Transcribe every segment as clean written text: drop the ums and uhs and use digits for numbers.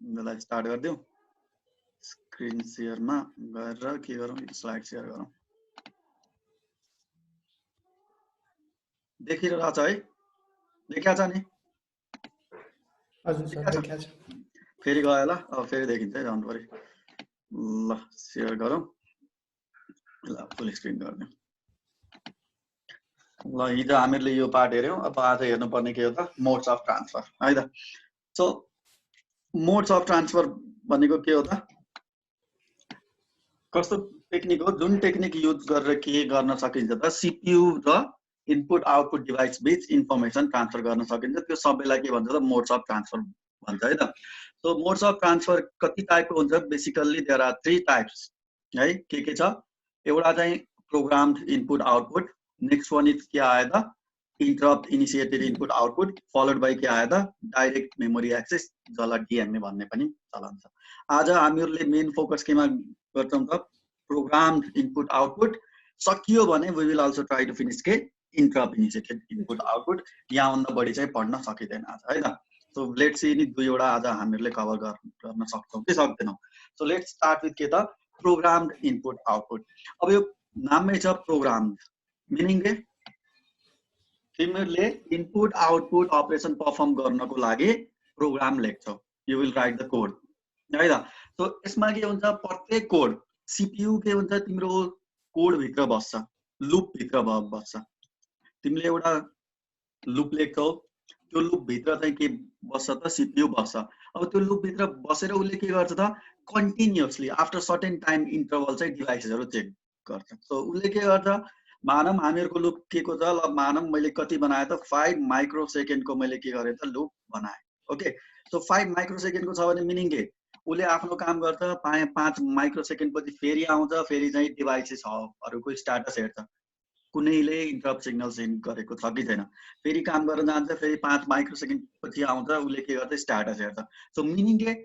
यसलाई स्टार्ट गरिदिउँ स्क्रिन शेयरमा गरेर के गरौँ स्लाइड शेयर गरौँ देखिरहेछ है देखिया छ नि हजुर सर देखिया छ फेरि गयो ल अब फेरि देखिन्छ है जानु पर्यो ल शेयर गरौँ ल फुल स्क्रिन गर्दिउँ ल हिजो हामीहरूले यो पार्ट हेर्यौं अब आज हेर्नुपर्ने के हो त मोड्स अफ ट्रान्सफर है त सो मोड्स अफ ट्रान्सफर भनेको के हो त कस्तो टेक्निक हो जुन टेक्निक युज गरेर के गर्न सकिन्छ त सीपीयू र इनपुट आउटपुट डिभाइस बीच इन्फर्मेसन ट्रान्सफर गर्न सकिन्छ त्यो सबैलाई के भन्छ त मोड्स अफ ट्रान्सफर भन्छ है त सो मोड्स अफ ट्रान्सफर कति टाइपको हुन्छ बेसिकल्ली देयर आर 3 टाइप्स है के छ एउटा चाहिँ programmed input output next one is के आयो त interrupt initiated input output followed by के आयो त डाइरेक्ट मेमोरी एक्सेस जसलाई डिएमए भन्ने पनि चलन छ आज हामीहरूले मेन फोकस केमा गर्छौं त प्रोग्राम्ड इनपुट आउटपुट सकियो भने we will also try to finish के इन्टरप्ट इनिशिएटेड इनपुट आउटपुट यहाँभन्दा बढी चाहिँ पढ्न सकिँदैन आज है त सो लेट्स सी नि दुईवटा आज हामीहरूले कभर गर्न सक्छौं कि सक्दैनौं सो लेट्स स्टार्ट विथ के त प्रोग्राम्ड इनपुट आउटपुट अब यो नाममै छ प्रोग्राम्ड मिनिङ के तिमीहरूले इनपुट आउटपुट अपरेसन परफर्म गर्नको लागि प्रोग्राम लेख्छौ you will write the code है त सो यसमा के हुन्छ प्रत्येक कोड सीपीयू के हुन्छ तिम्रो कोड भित्र बस्छ लुप भित्र बस्छ तिमीले एउटा लुप लेख्छौ त्यो लुप भित्र चाहिँ के बस्छ त सीपीयू बस्छ अब त्यो लुप भित्र बसेर उले के गर्छ त continuously after certain time interval चाहिँ डिभाइसहरु चेक गर्छ सो उले के गर्छ मानम हामीहरुको लुप के को छ ल मानम मैले कति बनाए त 5 माइक्रो सेकेन्ड को मैले के गरे त लुप बनाए ओके सो 5 माइक्रो सेकेन्ड को छ भने मिनिङ के उले आफ्नो काम गर्छ 5 माइक्रो सेकेन्ड पछि फेरि आउँछ फेरि चाहिँ डिभाइसेसहरुको स्ट्याटस हेर्छ कुनैले इन्टरप्ट सिग्नल सेन्ड गरेको छ कि छैन फेरि काम गर्न जान्छ फेरि 5 माइक्रो सेकेन्ड पछि आउँछ उले के गर्छ स्ट्याटस हेर्छ सो मिनिङ के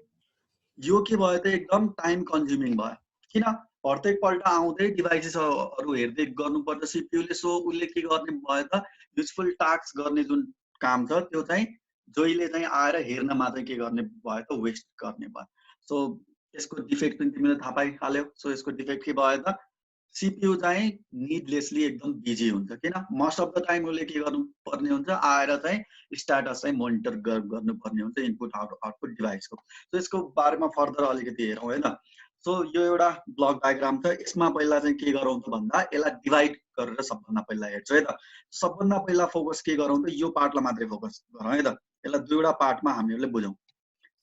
यो के भयो त एकदम टाइम कन्ज्युमिङ भयो किन प्रत्येक पल्ट आउँदै डिभाइसेसहरु हेर्दै गर्नुपर्छ सीपीयूले सो उले के गर्ने भयो त युजफुल टास्क गर्ने जुन काम छ त्यो चाहिँ जहिले चाहिँ आएर हेर्न मात्रै के गर्ने भयो त वेस्ट गर्ने भयो सो यसको डिफेक्ट पनि तिमीले थाहा पाइहाल्यौ सो यसको डिफेक्ट के भयो त सीपीयू चाहिँ नीडलेसली एकदम बिजी हुन्छ किन मोस्ट अफ द टाइम उले के गर्नु पर्ने हुन्छ आएर चाहिँ स्ट्याटस चाहिँ मोनिटर गर्नु पर्ने हुन्छ इनपुट आउटपुट डिभाइसको सो यसको बारेमा फर्दर अलिकति हेरौं हैन सो यो एउटा ब्लक डायग्राम छ यसमा पहिला चाहिँ के गरौँ त भन्दा यसलाई डिभाइड गरेर सबभन्दा पहिला हेर्छु है त सबभन्दा पहिला फोकस के गरौँ त यो पार्टलाई मात्रै फोकस गरौँ है त यसलाई दुईवटा पार्टमा हामीहरुले बुझौं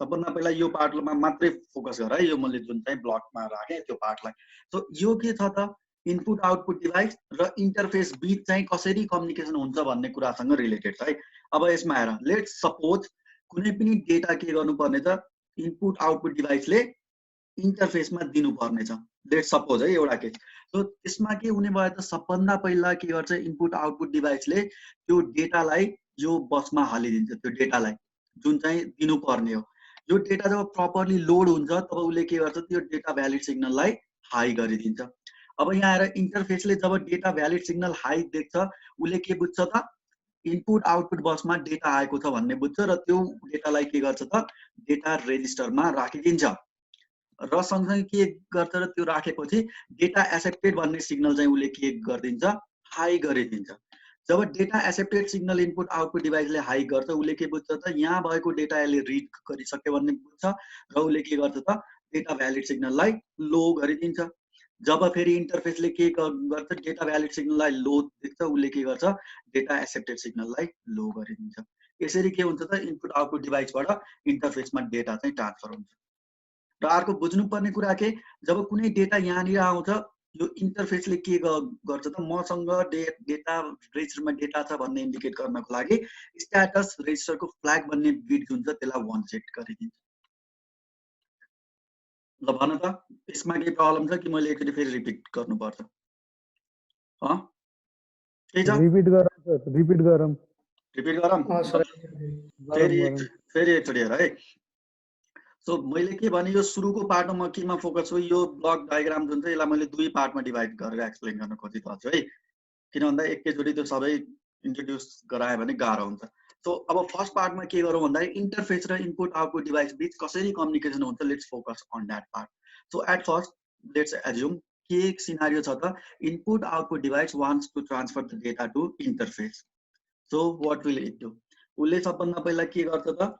सबभन्दा पहिला यो पार्टमा मात्रै फोकस गर है यो मैले जुन चाहिँ ब्लकमा राखे त्यो पार्टलाई सो यो के छ त इनपुट आउटपुट डिभाइस र इन्टरफेस बीच चाहिँ कसरी कम्युनिकेसन हुन्छ भन्ने कुरासँग रिलेटेड छ है अब यसमा हेर लेट्स सपोज कुनै पनि डेटा के गर्नुपर्ने त इनपुट आउटपुट डिभाइसले इन्टरफेसमा दिनुपर्ने छ लेट्स सपोज है एउटा केस सो त्यसमा के हुने भयो त सबभन्दा पहिला के गर्छ इनपुट आउटपुट डिभाइसले त्यो डेटालाई यो बसमा हालिदिन्छ त्यो डेटालाई जुन चाहिँ दिनुपर्ने हो यो डेटा जब प्रपरली लोड हुन्छ तब उले के गर्छ त्यो डेटा भ्यालिड सिग्नललाई हाई गरिदिन्छ अब यहाँ आएर इन्टरफेसले जब डेटा भ्यालिड सिग्नल हाई देख्छ उले के बुझ्छ त इनपुट आउटपुट बसमा डेटा आएको छ भन्ने बुझ्छ र त्यो डेटालाई के गर्छ त डेटा रेजिस्टरमा राखिदिन्छ र सँगसँगै के गर्छ र त्यो राखेपछि डेटा एक्सेप्टेड भन्ने सिग्नल चाहिँ उले के गरिदिन्छ हाई गरिदिन्छ जब data accepted signal input output डिभाइसले हाई गर्छ उले के बुझ्छ त यहाँ भएको डेटा यसले रिड गरिसक्यो भन्ने बुझ्छ र उले के गर्छ त डेटा भ्यालिड सिग्नललाई लो गरिदिन्छ जब फेरि इन्टरफेसले के गर्छ डेटा भ्यालिड सिग्नललाई लो देख्छ उले के गर्छ डेटा एक्सेप्टेड सिग्नललाई लो गरिदिन्छ यसरी के हुन्छ त इनपुट आउटपुट डिभाइसबाट इन्टरफेसमा डेटा चाहिँ ट्रान्सफर हुन्छ र अर्को बुझ्नुपर्ने कुरा के जब कुनै डेटा यहाँनिर आउँछ यो इन्टरफेसले के गर्छ त मसँग डेटा रेजिस्टरमा डेटा छ भन्ने इन्डिकेट गर्नको लागि स्ट्याटस रेजिस्टरको फ्ल्याग भन्ने बिट जुन छ त्यसलाई 1 सेट गरिदिन्छ ल भन त यसमा के प्रब्लम छ कि मैले एकचोटी फेरि रिपिट गर्नुपर्छ के छ रिपिट गरौँ फेरि एकचोटी हेर है सो मैले के भने यो सुरुको पार्टमा म केमा फोकस छु यो ब्लक डायग्राम जुन छ यसलाई मैले दुई पार्टमा डिभाइड गरेर एक्सप्लेन गर्न खोजिरहेको छु है किन भन्दा एकैचोटी त्यो सबै इन्ट्रोड्युस गराए भने गाह्रो हुन्छ सो अब फर्स्ट पार्टमा के गरौँ भन्दाखेरि इन्टरफेस र इनपुट आउटपुट डिभाइस बीच कसरी कम्युनिकेसन हुन्छ, let's focus on that part. So at first let's assume के एक सिनारियो छ त, input output device wants to transfer the data to interface. So what will it do? उसले सबभन्दा पहिला के गर्छ त,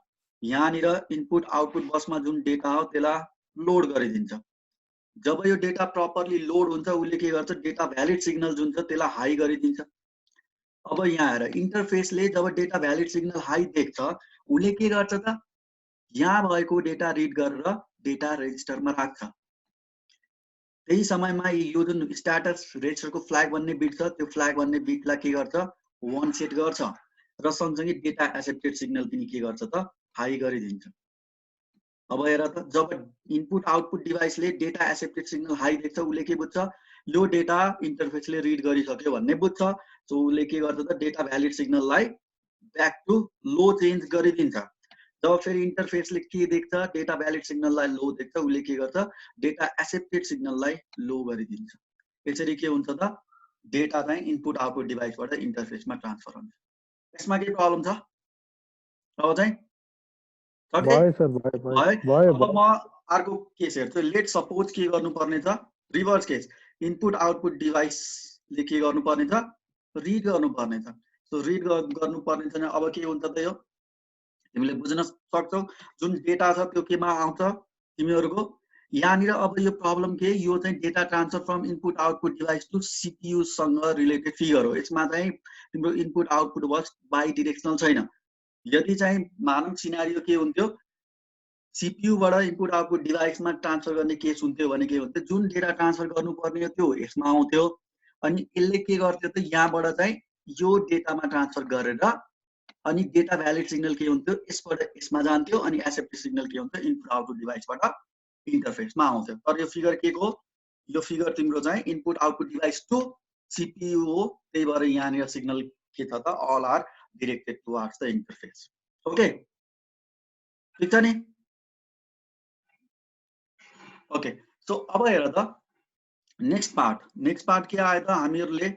यहाँनिर इनपुट आउटपुट बसमा जुन डेटा हो त्यसलाई लोड गरिदिन्छ. जब यो डेटा प्रपरली लोड हुन्छ उसले के गर्छ, डेटा भ्यालिड सिग्नल जुन छ त्यसलाई हाई गरिदिन्छ. अब यहाँ आएर इन्टरफेसले जब डेटा भ्यालिड सिग्नल हाई देख्छ उसले के गर्छ त, यहाँ भएको डेटा रिड गरेर डेटा रेजिस्टरमा राख्छ. त्यही समयमा यो जुन स्ट्याटस रेजिस्टरको फ्ल्याग भन्ने बिट छ त्यो फ्ल्याग भन्ने बिटलाई के गर्छ, 1 सेट गर्छ र सँगसँगै डेटा एक्सेप्टेड सिग्नल पनि के गर्छ त, हाई गरिदिन्छ. अब हेर त, जब इनपुट आउटपुट डिभाइसले डेटा एक्सेप्टेड सिग्नल हाई देख्छ उसले के बुझ्छ, यो डेटा इन्टरफेसले रिड गरिसक्यो भन्ने बुझ्छ. सो उसले के गर्छ त, डेटा भ्यालिड सिग्नललाई ब्याक टु लो चेन्ज गरिदिन्छ. जब फेरि इन्टरफेसले के देख्छ, डेटा भ्यालिड सिग्नललाई लो देख्छ उसले के गर्छ, डेटा एक्सेप्टेड सिग्नललाई लो गरिदिन्छ. यसरी के हुन्छ त, डेटा चाहिँ इनपुट आउटपुट डिभाइसबाट इन्टरफेसमा ट्रान्सफर हुन्छ. यसमा के प्रब्लम छ? अब चाहिँ भयो सर, भयो. अब म अर्को केस हेर्छु. लेट सपोज के गर्नुपर्ने छ, रिभर्स केस. इनपुट आउटपुट डिभाइसले के गर्नुपर्ने छ, रिड गर्नुपर्ने छ. सो रिड गर्नुपर्ने छ. अब के हुन्छ त, यो तिमीले बुझ्न सक्छौ. जुन डेटा छ त्यो केमा आउँछ तिमीहरूको यहाँनिर. अब यो प्रब्लम के, यो चाहिँ data transfer from input output device to CPU सँग रिलेटेड फिगर हो. यसमा चाहिँ तिम्रो input output bus bidirectional छैन. यदि चाहिँ मानव सिनारियो के हुन्थ्यो, सिपियुबाट इनपुट आउटपुट डिभाइसमा ट्रान्सफर गर्ने केस हुन्थ्यो भने के हुन्थ्यो, जुन डेटा ट्रान्सफर गर्नुपर्ने हो त्यो यसमा आउँथ्यो अनि यसले के गर्थ्यो त, यहाँबाट चाहिँ यो डेटामा ट्रान्सफर गरेर अनि डेटा भ्यालिड सिग्नल के हुन्थ्यो, यसबाट यसमा जान्थ्यो अनि एक्सेप्टेड सिग्नल के हुन्थ्यो, इनपुट आउटपुट डिभाइसबाट इन्टरफेसमा आउँथ्यो. तर यो फिगर के को, यो फिगर तिम्रो चाहिँ input output device to CPU हो. त्यही भएर यहाँनिर सिग्नल के छ त, all are directed towards the interface. Okay, ठिक छ नि? ओके. सो अब हेर त, नेक्स्ट पार्ट के आयो त, हामीहरूले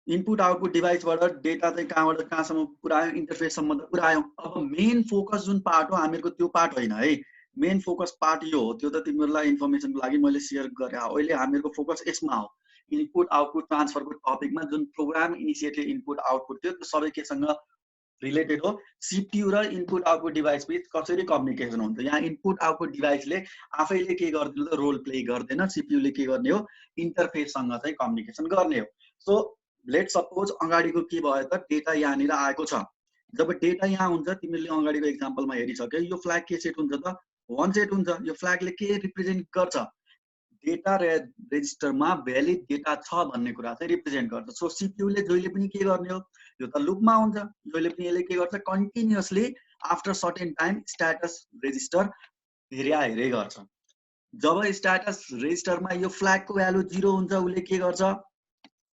इनपुट आउटपुट डिभाइसबाट डेटा चाहिँ कहाँबाट कहाँसम्म पुऱ्यायो, इन्टरफेससम्म त पुऱ्यायौँ. अब मेन फोकस जुन पार्ट हो हामीहरूको त्यो पार्ट होइन है. मेन फोकस पार्ट यो हो. त्यो त तिमीहरूलाई इन्फर्मेसनको लागि मैले सेयर गरेँ. अहिले हामीहरूको फोकस यसमा हो, इनपुट आउटपुट ट्रान्सफरको टपिकमा. जुन प्रोग्राम इनिसिएटली इनपुट आउटपुट थियो त्यो सबै केसँग रिलेटेड हो. सिपियु र इनपुट आउटपुट डिभाइस बिच कसरी कम्युनिकेसन हुन्छ. यहाँ इनपुट आउटपुट डिभाइसले आफैले के गर्दैन त, रोल प्ले गर्दैन. सिपियुले के गर्ने हो, इन्टरफेससँग चाहिँ कम्युनिकेसन गर्ने हो. सो लेट सपोज अगाडिको के भयो त, डेटा यहाँनिर आएको छ. जब डेटा यहाँ हुन्छ, तिमीले अगाडिको एक्जाम्पलमा हेरिसक्यो, यो फ्ल्याग के सेट हुन्छ त, 1 सेट हुन्छ. यो फ्ल्यागले के रिप्रेजेन्ट गर्छ, डेटा रेजिस्टरमा भ्यालिड डेटा छ भन्ने कुरा चाहिँ रिप्रेजेन्ट गर्छ. सो सिपियुले जहिले पनि के गर्ने हो, यो त लुपमा हुन्छ, जहिले पनि यसले के गर्छ, continuously after certain time status register हेरै गर्छ. जब स्ट्याटस रेजिस्टरमा यो फ्ल्यागको भ्यालु 0 हुन्छ उसले के गर्छ,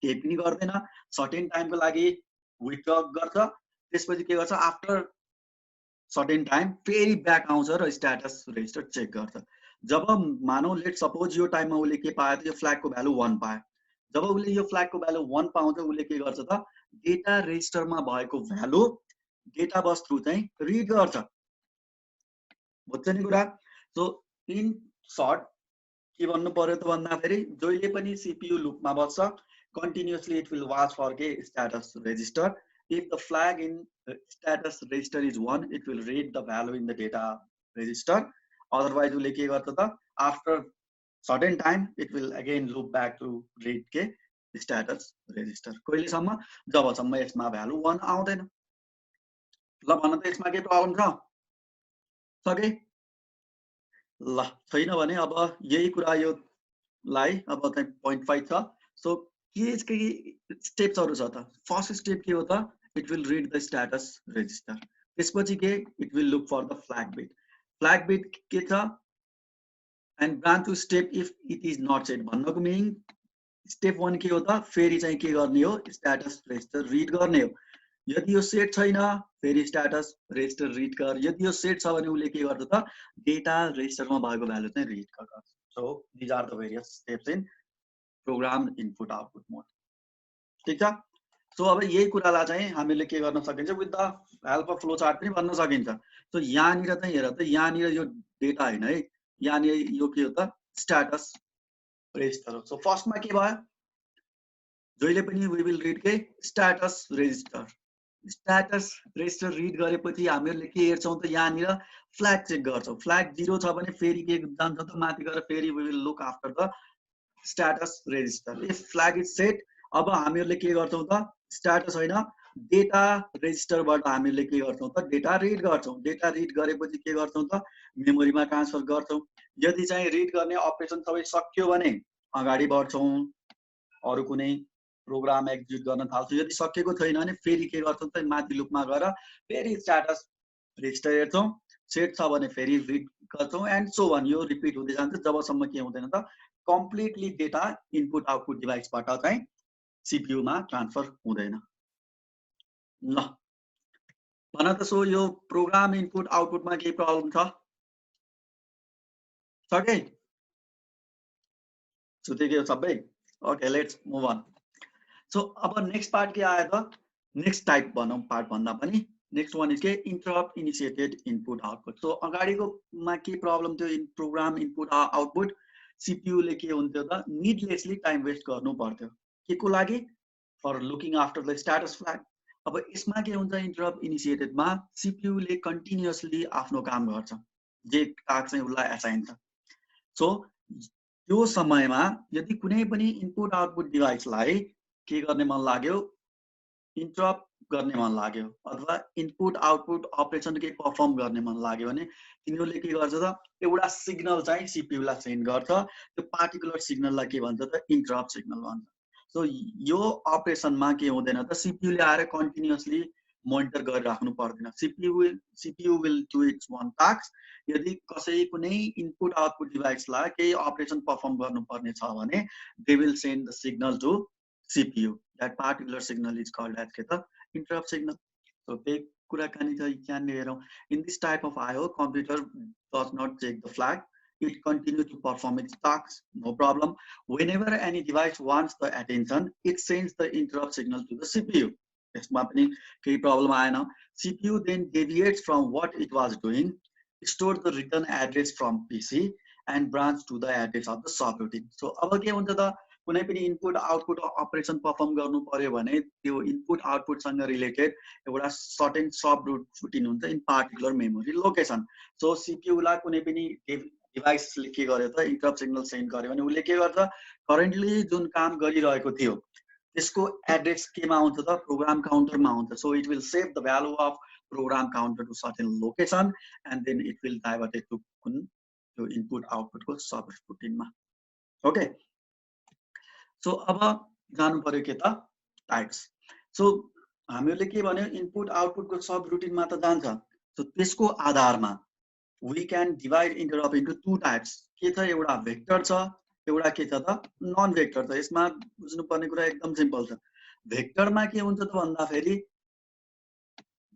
केही पनि गर्दैन, सर्टेन टाइमको लागि विथड्र गर्छ. त्यसपछि के गर्छ, आफ्टर सर्टेन टाइम फेरि ब्याक आउँछ र स्ट्याटस रेजिस्टर चेक गर्छ. जब मानौ लेट सपोज यो टाइममा उसले के पायो त, यो फ्ल्यागको भ्यालु 1 पायो. जब उसले यो फ्ल्यागको भ्यालु 1 पाउँछ उसले के गर्छ त, डेटा रेजिस्टरमा भएको भ्यालु डेटा बस थ्रु चाहिँ रिड गर्छ. बुझ्छ नि कुरा? सो इन सर्ट के भन्नु पर्यो त भन्दाखेरि, जहिले पनि सिपियु लुपमा बस्छ. Continuously it will watch for a status register. If the flag in status register is 1, it will read the value in the data register. Otherwise will के गर्छ त, after certain time it will again loop back to read के status register. कहिलेसम्म, जबसम्म यसमा value 1 आउँदैन. ल भन त, यसमा के प्रब्लम छ? सके? ल छैन भने अब यही कुरा यो लाई अब चाहिँ 0.5 छ. सो के स्टेप्सहरु छ त. फर्स्ट स्टेप के हो त, it will read the status register. त्यसपछि के, it will look for the flag bit. Flag bit के छ, and branch to step if it is not set. भन्नको मिनिङ स्टेप 1 के हो त, फेरि चाहिँ के गर्ने हो, स्ट्याटस रेजिस्टर रिड गर्ने हो. यदि यो सेट छैन फेरि स्ट्याटस रेजिस्टर रिड गर. यदि यो सेट छ भने उसले के गर्छ त, डेटा रेजिस्टरमा भएको भ्यालु चाहिँ रिड गर्छ. So these are the various steps in program input output mode. ठीक छ? सो अब यही कुरालाई चाहिँ हामीले के गर्न सकिन्छ with the help of flow chart पनि भन्न सकिन्छ। सो यहाँनिर चाहिँ हेर त यहाँनिर यो डेटा हैन है, यहाँनिर यो के हो त स्ट्याटस रेजिस्टर हो। सो फर्स्टमा के भयो, जहिले पनि वी विल रिड के status register. Status register read गरेपछि हामीहरूले के हेर्छौँ त यहाँनिर फ्ल्याग चेक गर्छौँ। फ्ल्याग 0 छ भने फेरि के जान्छ त माथि गएर फेरि we will look after the status register. If flag is set, अब हामीहरूले के गर्छौँ त स्ट्याटस होइन डेटा रेजिस्टरबाट हामीले के गर्छौँ त डेटा रिड गर्छौँ। डेटा रिड गरेपछि के गर्छौँ त मेमोरीमा ट्रान्सफर गर्छौँ। यदि चाहिँ रिड गर्ने अपरेसन सबै सक्यो भने अगाडि बढ्छौँ, अरू कुनै प्रोग्राम एक्जिक्युट गर्न थाल्छौँ। यदि सकेको छैन भने फेरि के गर्छौँ त माथि लुपमा गएर फेरि स्ट्याटस रेजिस्टर हेर्छौँ, सेट छ भने फेरि रिड गर्छौँ एन्ड सो अन। यो रिपिट हुँदै जान्छ जबसम्म के हुँदैन त कम्प्लिटली डेटा इनपुट आउटपुट डिभाइसबाट चाहिँ सीपीयूमा ट्रान्सफर हुँदैन। ल भन त सो यो प्रोग्राम इनपुट आउटपुटमा केही प्रब्लम छ के? सुतेको सबै? Okay let's move on. So अब नेक्स्ट पार्ट के आयो त नेक्स्ट टाइप भनौँ पार्ट भन्दा पनि नेक्स्ट वान इज के interrupt initiated input output. So अगाडिकोमा के प्रब्लम थियो इन प्रोग्राम इनपुट आउटपुट सीपीयूले के हुन्थ्यो त निडलेसली टाइम वेस्ट गर्नु पर्थ्यो के को लागि for looking after the status flag. अब यसमा के हुन्छ इन्टरप्ट इनिसिएटेडमा सीपीयूले कन्टिन्युअसली आफ्नो काम गर्छ जे टास्क चाहिँ उसलाई एसाइन छ। सो त्यो समयमा यदि कुनै पनि इनपुट आउटपुट डिभाइसलाई के गर्ने मन लाग्यो इन्टरप्ट गर्ने मन लाग्यो अथवा इनपुट आउटपुट अपरेसन के परफर्म गर्ने मन लाग्यो भने तिनीहरूले के गर्छ त एउटा सिग्नल चाहिँ सीपीयूलाई सेन्ड गर्छ। त्यो पार्टिकुलर सिग्नललाई के भन्छ त इन्टरप्ट सिग्नल भन्छ। सो यो अपरेसनमा के हुँदैन त सीपीयूले आएर कन्टिन्युअसली मोनिटर गरिराख्नु पर्दैन। CPU will do it's one task. यदि कसै कुनै इनपुट आउटपुट डिभाइसलाई केही अपरेसन परफर्म गर्नुपर्ने छ भने they will send the signal to CPU. That particular signal is called as the interrupt signal. So take kurakani cha हेरौँ। In this type of IO, computer does not check the flag. It continues to perform its tasks, no problem. Whenever any device wants the attention, it sends the interrupt signal to the CPU. यसमा पनि केही problem आएन। CPU then deviates from what it was doing, stores the return address from PC and branch to the address of the subroutine. So अब के हुन्छ त कुनै पनि इनपुट आउटपुट अपरेसन परफर्म गर्नु पर्यो भने त्यो इनपुट आउटपुटसँग रिलेटेड एउटा सर्टेन सब रुटिन हुन्छ in particular memory location. So सीपीयूलाई कुनै पनि डिभाइसले के गर्यो त इन्टरप्ट सिग्नल सेन्ड गर्यो भने उसले के गर्छ करेन्टली जुन काम गरिरहेको थियो त्यसको एड्रेस केमा आउँछ त प्रोग्राम काउन्टरमा आउँछ। So it will save the value of program counter to certain location and then it will diverted to कुन त्यो इनपुट आउटपुटको सब रुटिनमा। ओके सो अब जानु पर्यो के त टाइप्स। सो हामीहरूले के भन्यो इनपुट आउटपुटको सब रुटिनमा त जान्छ। सो त्यसको आधारमा we can divide interrupt into two types. के छ एउटा भेक्टर छ एउटा के छ त नन भेक्टर छ। यसमा बुझ्नुपर्ने कुरा एकदम सिम्पल छ। भेक्टरमा के हुन्छ त भन्दाखेरि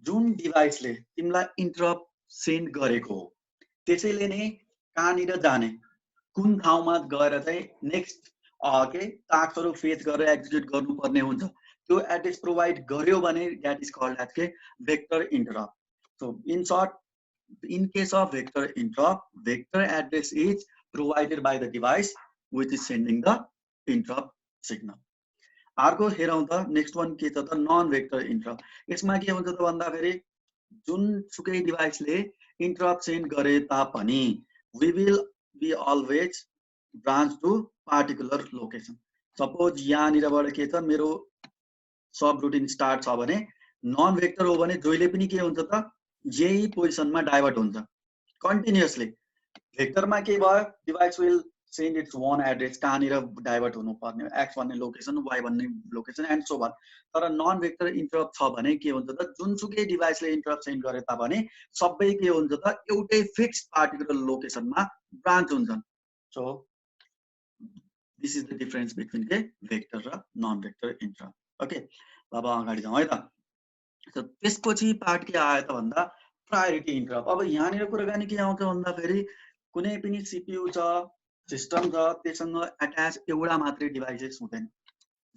जुन डिभाइसले तिमीलाई इन्टरप्ट सेन्ड गरेको हो त्यसैले नै कहाँनिर जाने कुन ठाउँमा गएर चाहिँ नेक्स्ट के टास्कहरु फेच गरेर एक्जिक्युट गर्नुपर्ने हुन्छ त्यो एड्रेस प्रोवाइड गर्यो भने दैट इज कॉल्ड एज के vector interrupt. So in short in case of vector interrupt, vector address is provided by the device which is sending the interrupt signal. अर्को हेरौँ त नेक्स्ट वान के छ त non vector interrupt. यसमा के हुन्छ त भन्दाखेरि जुन सुकै डिभाइसले इन्टरप्ट सेन्ड गरे तापनि we will be always branch to particular location. Suppose यहाँनिरबाट के छ मेरो सब रुटिन स्टार्ट छ भने नन भेक्टर हो भने जहिले पनि के हुन्छ त यही पोजिसनमा डाइभर्ट हुन्छ कन्टिन्युअसली। भेक्टरमा के भयो device will send it's one address कहाँनिर डाइभर्ट हुनुपर्ने एक्स भन्ने लोकेसन वाई भन्ने लोकेसन एन्ड सो भन। तर नन भेक्टर इन्टरप्ट छ भने के हुन्छ त जुनसुकै डिभाइसले इन्टरप्ट सेन्ड गरे तापनि सबै के हुन्छ त एउटै फिक्स्ड पार्टिकुलर लोकेसनमा ब्रान्च हुन्छन्। So this is the difference between के भेक्टर र नन भेक्टर इन्टरप्ट। ओके अब अगाडि जाउँ है त। सो त्यसपछि पार्ट के आयो त भन्दा प्रायोरिटी इन्टरप्ट। अब यहाँनिर कुराकानी के आउँछ भन्दाखेरि कुनै पनि सीपीयू छ सिस्टम छ त्यससँग अट्याच एउटा मात्रै डिभाइसेस हुँदैन।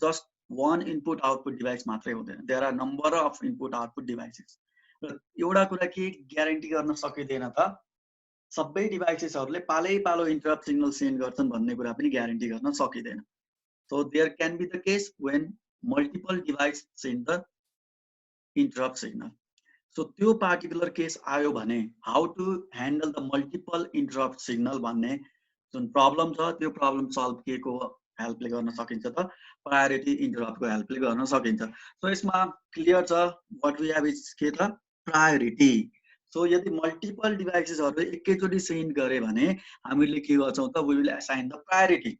Just one input output device मात्रै हुँदैन, there are number of input output devices. र एउटा कुरा के ग्यारेन्टी गर्न सकिँदैन त सबै डिभाइसेसहरूले पालै पालो इन्टरप्ट सिग्नल सेन्ड गर्छन् भन्ने कुरा पनि ग्यारेन्टी गर्न सकिँदैन. So there can be the case when multiple device send the interrupt signal. So त्यो particular case आयो भने how to handle the multiple interrupt signal भन्ने जुन प्रब्लम छ त्यो प्रब्लम सल्भ के को हेल्पले गर्न सकिन्छ त प्रायोरिटी इन्टरप्ट को हेल्पले गर्न सकिन्छ. सो यसमा क्लियर छ व्हाट वी हैव इज के त प्रायोरिटी. सो यदि मल्टिपल डिभाइसेसहरुले एकैचोटी सेन्ड गरे भने हामीले के गर्छौं त we will assign the priority.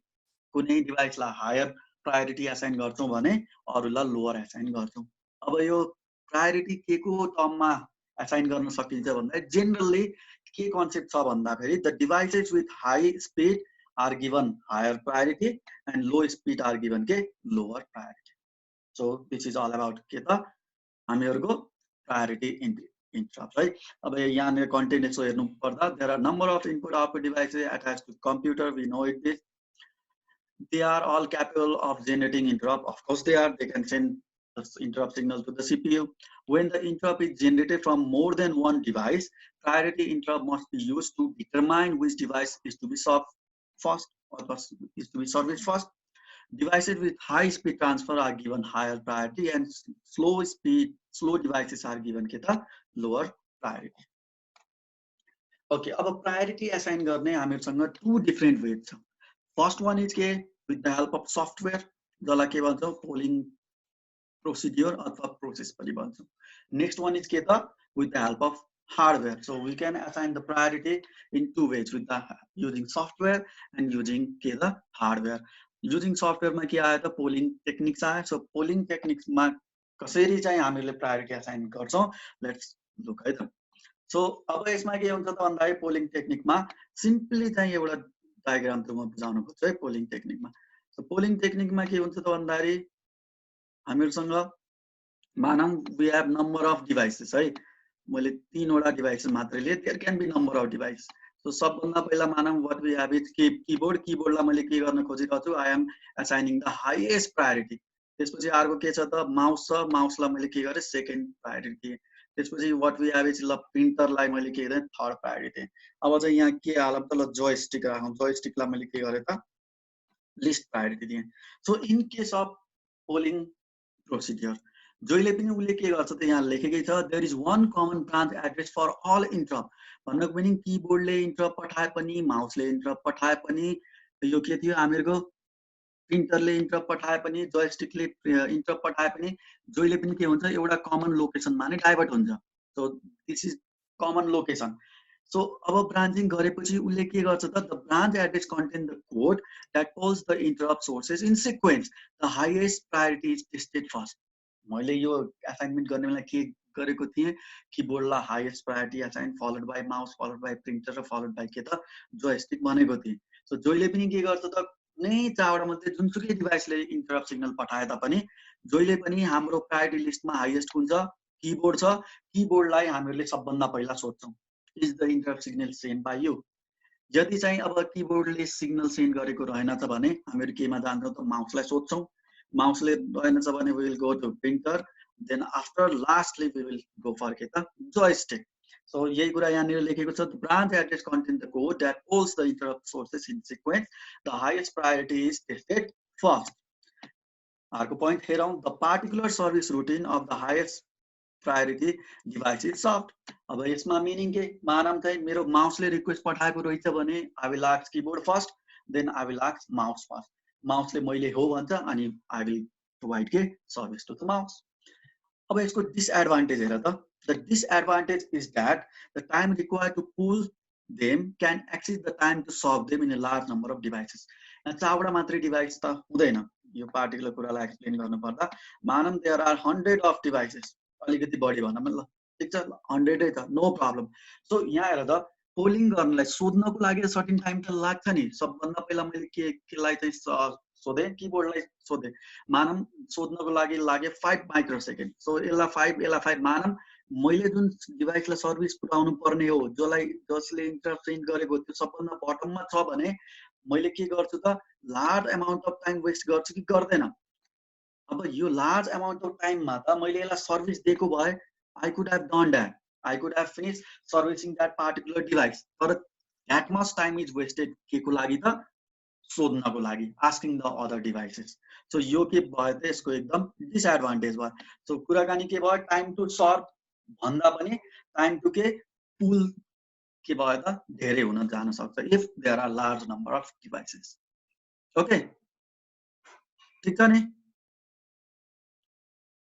कुनै डिभाइसलाई हायर प्रायोरिटी असाइन गर्छौं भने अरूलाई लोअर असाइन गर्छौं. अब यो प्रायोरिटी के को टर्ममा असाइन गर्न सकिन्छ भन्दा जेनरली के कन्सेप्ट छ भन्दा फेरि the devices with high speed are given higher priority and low speed are given के lower priority. So this is all about के त हामीहरुको प्रायोरिटी इन्टरप्ट है. अब यहाँनिर कन्टेन्ट यसो हेर्नु पर्दा there are number of input output devices attached to computer. We know it this. They are all capable of generating interrupt. Of course they are. They can send the interrupt signal to the CPU. When the interrupt is generated from more than one device, priority interrupt must be used to determine which device is to be solved first or is to be serviced first. Devices with high speed transfer are given higher priority and slow devices are given keta lower priority. Okay, अब priority assign गर्ने हामीहरुसँग two different ways छ. First one is with the help of software, जसलाई के भन्छौं polling procedure अथवा process पनि भन्छौं. Next one is with the help of hardware. So we can assign the priority in two ways, with the using software and using the hardware. Using software मा के आयो त polling techniques आयो. So polling techniques मा कसरी चाहिँ हामीले priority assign गर्छौं let's look है त. So अब यसमा के हुन्छ त भन्दा polling technique मा simply चाहिँ एउटा डायग्राम त म बुझाउन खोज्छु है पोलिङ टेक्निकमा. सो पोलिङ टेक्निकमा के हुन्छ त भन्दाखेरि हामीहरुसँग मानम we have number of devices है. मैले 3 वटा डिभाइसेस मात्रै लिए. There can be number of device. So सबभन्दा पहिला मानम व्हाट वी हैव इज कीबोर्डलाई मैले के गर्न खोजिरहेको छु I am assigning the highest priority. त्यसपछि अर्को के छ त माउस छ. माउसलाई मैले के गरे सेकेन्ड प्रायोरिटी. त्यसपछि व्हाट वी हैव इज ल प्रिन्टरलाई मैले के गरे थर्ड प्रायोरिटी. अब चाहिँ यहाँ के हालम त ल जोयस्टिक राखौं. जोयस्टिकलाई मैले के गरे त लिस्ट प्रायोरिटी दिए. So in case of polling procedure जहिले पनि उले के गर्छ त यहाँ लेखेकै छ there is one common branch address for all interrupt. भन्नको मिनिङ कीबोर्डले इन्टरप्ट पठाए पनि माउसले इन्टरप्ट पठाए पनि यो के थियो हामीहरुको प्रिन्टरले इन्टरप्ट पठाए पनि जोयस्टिकले इन्टरप्ट पठाए पनि जहिले पनि के हुन्छ एउटा कमन लोकेसनमा नै डाइभर्ट हुन्छ. So this is common location. So अब ब्रान्चिङ गरेपछि उले के गर्छ त the branch address contain the code that polls the interrupt sources in sequence. The highest priority is tested first. मैले यो असाइनमेन्ट गर्ने बेला के गरेको थिए कीबोर्डलाई highest priority assign followed by mouse followed by printer र फलोड बाइ के त जोयस्टिक भनेको थिए. सो जहिले पनि के गर्छ त कुनै चारवटा मध्ये जुनसुकै डिभाइसले इन्टरप्ट सिग्नल पठाए तापनि जहिले पनि हाम्रो प्रायोरिटी लिस्टमा हाईएस्ट हुन्छ कीबोर्ड छ. कीबोर्डलाई हामीले सबभन्दा पहिला सोध्छौं is the interrupt signal sent by you. यदि चाहिँ अब कीबोर्डले सिग्नल सेन्ड गरेको रहेनछ भने हामीहरु केमा जान्छौं त माउसलाई सोध्छौं. माउसले रहेनछ भने we will go to printer, then after lastly we will go for के त joystick. So यही कुरा यहाँनिर लेखेको छ the branch address contains the code that pulls the interrupt sources in sequence. The highest priority is tested first. अर्को point हेरौं the particular service routine of the highest priority device is solved. अब यसमा meaning के मानम चाहिँ मेरो माउसले request पठाएको रहेछ भने I will ask keyboard first, then I will ask mouse first. माउसले मैले हो भन्छ अनि I will provide के service to the mouse. अब यसको disadvantage हेर त. The disadvantage is that the time required to pull them can exceed the time to solve them in a large number of devices. यहाँ चारवटा मात्रै device त हुँदैन. यो पार्टिकुलर कुरालाई एक्सप्लेन गर्न पर्दा मानम there are 100 of devices. अलिकति बढी भनौं ल ठीक छ 100 नै छ नो प्रब्लम. सो यहाँ हेर त पोलिङ गर्नलाई सोध्नको लागि सर्टेन टाइम त लाग्छ नि. सबभन्दा पहिला मैले केलाई चाहिँ सोधे कीबोर्डलाई सोधे मानम सोध्नको लागि लागे 5 माइक्रोसेकेन्ड. सो यसलाई 5 मानम मैले जुन डिभाइसलाई सर्भिस पुर्याउनु पर्ने हो जसले इन्टरप्ट सेन्ड गरेको त्यो सबभन्दा बटममा छ भने मैले के गर्छु त large amount of time waste गर्छु कि गर्दैन. अब यो लार्ज अमाउन्ट अफ टाइममा त मैले यसलाई सर्भिस दिएको भए I could have done that, I could have finish servicing that particular device, तर that much time is wasted के को लागि त, सोध्नको लागि, asking the other devices. So यो के भयो त यसको एकदम डिसएडभान्टेज भयो। सो कुराकानी के भयो, टाइम टु सर्भ भन्दा पनि टाइम टु के पुल के भयो त धेरै हुन जान सक्छ if there are large number of devices. Okay, ठिक छ नि?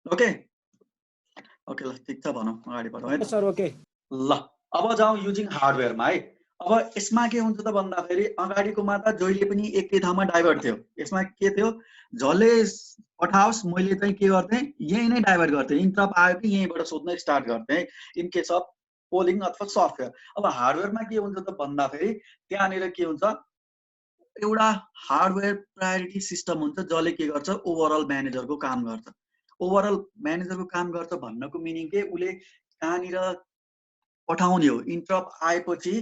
ओके ओके ल ठिक छ, भनौँ अगाडि बढौँ है। सर ओके ल अब जाउँ युजिङ हार्डवेयरमा है। अब यसमा के हुन्छ त भन्दाखेरि अगाडिकोमा त जहिले पनि एकै ठाउँमा डाइभर्ट थियो, यसमा के थियो, जसले पठाओस् मैले चाहिँ के गर्थेँ, यहीँ नै डाइभर्ट गर्थेँ, इन्टरप्ट आयो कि यहीँबाट सोध्न स्टार्ट गर्थेँ इन केस अफ पोलिङ अथवा सफ्टवेयर। अब हार्डवेयरमा के हुन्छ त भन्दाखेरि त्यहाँनिर के हुन्छ, एउटा हार्डवेयर प्रायोरिटी सिस्टम हुन्छ जसले के गर्छ, ओभरअल म्यानेजरको काम गर्छ। ओभरअल म्यानेजरको काम गर्छ भन्नको मिनिङ के, उसले कहाँनिर पठाउने हो, इन्टरप्ट आएपछि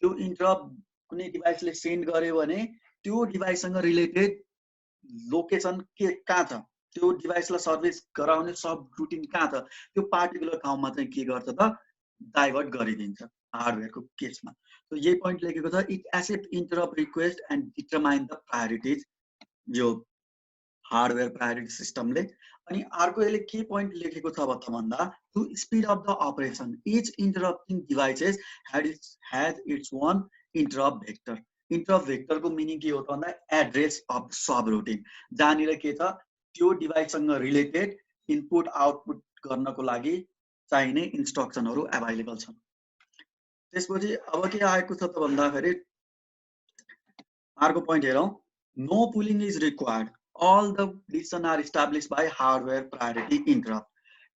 त्यो इन्टरप्ट कुनै डिभाइसले सेन्ड गर्यो भने त्यो डिभाइससँग रिलेटेड लोकेसन के कहाँ छ, त्यो डिभाइसलाई सर्भिस गराउने सब रुटिन कहाँ छ, त्यो पार्टिकुलर ठाउँमा चाहिँ के गर्छ त डाइभर्ट गरिदिन्छ हार्डवेयरको केसमा। तो यही पोइन्ट लेखेको छ, it accept interrupt request and determine the priorities, यो हार्डवेयर प्रायोरिटी सिस्टमले। अनि अर्को यसले के पोइन्ट लेखेको छ भन्दा, to speed of the operation each interrupting devices has its own interrupt vector. Interrupt भेक्टरको मिनिङ के हो त भन्दा एड्रेस अफ सब रुटिन, जहाँनिर के छ त्यो डिभाइससँग रिलेटेड इनपुट आउटपुट गर्नको लागि चाहिने इन्स्ट्रक्सनहरू एभाइलेबल छन्। त्यसपछि अब के आएको छ त भन्दाखेरि अर्को पोइन्ट हेरौँ, no polling is required, all the decisions are established by hardware priority interrupt।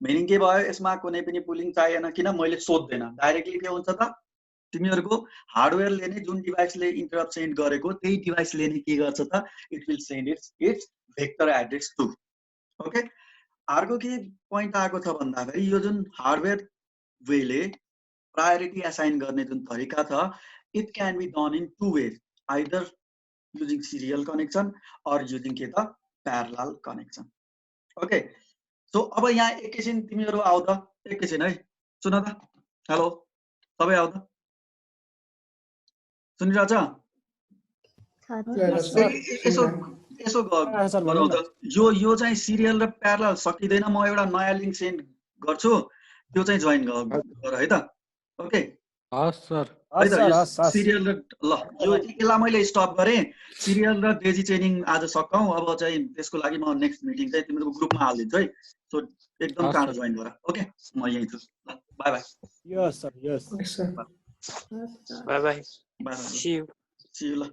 Meaning के भयो, यसमा कुनै पनि पुलिङ चाहिएन, किन मैले सोध्दैन, डाइरेक्टली के हुन्छ त तिमीहरुको हार्डवेयरले नै जुन डिभाइसले इन्टरप्ट सेन्ड गरेको त्यही डिभाइसले नै के गर्छ त, it will send its vector address to. Okay, अर्को के पोइन्ट आएको छ भन्दाखेरि यो जुन हार्डवेयर वेले प्रायोरिटी असाइन गर्ने जुन तरिका छ, it can be done in two ways, either using serial connection or using के त parallel connection। ओके, सो अब यहाँ एकैछिन तिमीहरु आउ त, एकैछिन है, सुन त, हेलो सबै आउ त, सुनिरहेछ? यसो यसो गरौ त, यो चाहिँ सिरियल र प्यारलल सकिदैन, म एउटा नयाँ लिंक सेन्ड गर्छु, त्यो चाहिँ जोइन गर है त। ओके हस् सर, है त, सिरियल र ल यो यसलाई मैले स्टप गरेँ, सिरियल र डेजी चेनिङ आज सकौँ, अब चाहिँ त्यसको लागि म नेक्स्ट मिटिङ चाहिँ तिमीहरुको ग्रुपमा हाल्दिन्छु है। सो एकदम काँडो जोइन गर। ओके, म यही छु, ल bye bye. Yes sir, yes bye bye, bye, see you see you ल।